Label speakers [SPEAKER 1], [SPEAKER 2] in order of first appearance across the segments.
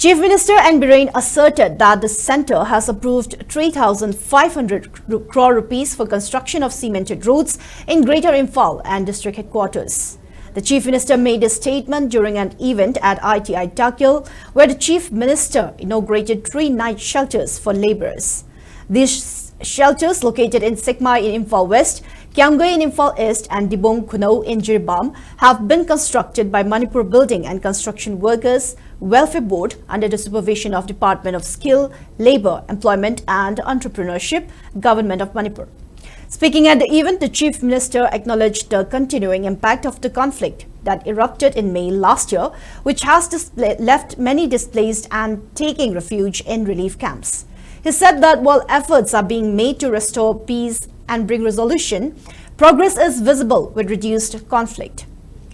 [SPEAKER 1] Chief Minister N. Biren asserted that the centre has approved 3,500 crore rupees for construction of cemented roads in Greater Imphal and district headquarters. The Chief Minister made a statement during an event at ITI Takil, where the Chief Minister inaugurated 3 night shelters for labourers. These shelters, located in Sikmai in Imphal West, Kyamgay in Imphal East and Dibong Kuno in Jirbam, have been constructed by Manipur Building and Construction Workers Welfare Board under the supervision of Department of Skill, Labour, Employment and Entrepreneurship, Government of Manipur. Speaking at the event, the Chief Minister acknowledged the continuing impact of the conflict that erupted in May last year, which has left many displaced and taking refuge in relief camps. He said that while efforts are being made to restore peace and bring resolution, progress is visible with reduced conflict.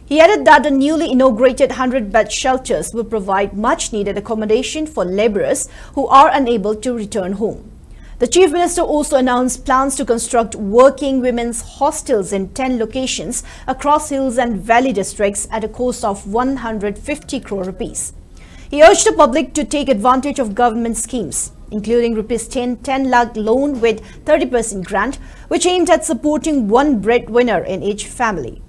[SPEAKER 1] He added that the newly inaugurated 100-bed shelters will provide much-needed accommodation for labourers who are unable to return home. The Chief Minister also announced plans to construct working women's hostels in 10 locations across hills and valley districts at a cost of 150 crore rupees. He urged the public to take advantage of government schemes, including rupees 10 lakh loan with 30% grant, which aimed at supporting one breadwinner in each family.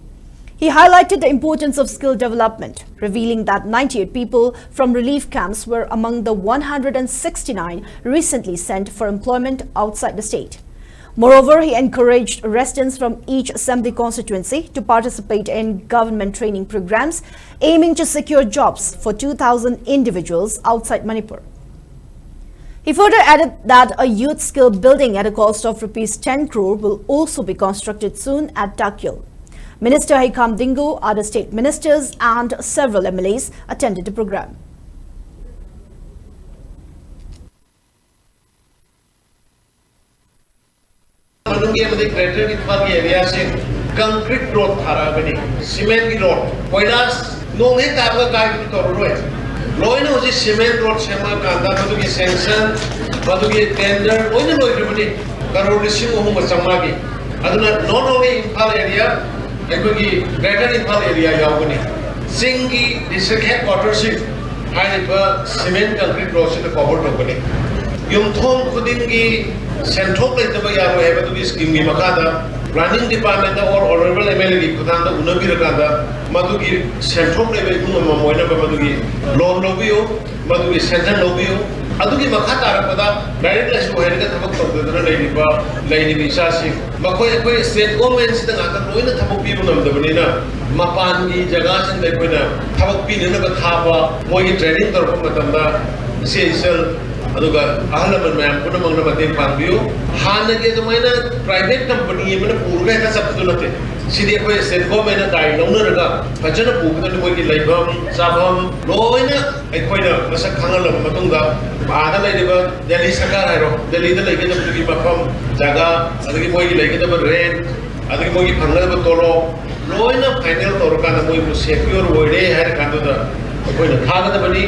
[SPEAKER 1] He highlighted the importance of skill development, revealing that 98 people from relief camps were among the 169 recently sent for employment outside the state. Moreover, he encouraged residents from each assembly constituency to participate in government training programs, aiming to secure jobs for 2,000 individuals outside Manipur. He further added that a youth skill building at a cost of rupees 10 crore will also be constructed soon at Takil. Minister Haikam Dingo, other state ministers and several MLAs attended the program.
[SPEAKER 2] Greater Imphal area concrete road cement road koilas no he tabga kai toroi loina hoji cement road sema kanda madu ki sanction madu ki tender oina loi ribani crore lising ohum chamagi aduna not only Imphal area Greater Imphal area yaugani singi district headquarters haiba cement concrete road se cover tokani yumthom khudingi senthok leitaba yaro heba tu scheme gi makada planning department or honorable MLA gi kudanda unabi rakada madugi senthok lebe gunu moina ba madugi loan lobiyo madugi sanction lobiyo adugi makata rakada direct lasu herga thabak tawdana leini isasi makoi state government sida ngata loina thabak pi bunam dabanina mapan gi jaga sin dai koina thabak pi nena ba thaba moi gi training tor matamda essential aduga ahalaman mayam puna mangna mateng pangbiyo hana ge domaina private company mana purga ka sabdulate sidi koi state government dai longna raga phajana pugna moi gi laibam sabam loina aikoina masak khangal matungda ada laiba delhi sarkar hairo delhi da laige da gi mafam jaga adagi moi gi laige da rent adagi moi gi phangna ba tolo loina final torka na moi secure worde har kandu da aikoina thaga da bani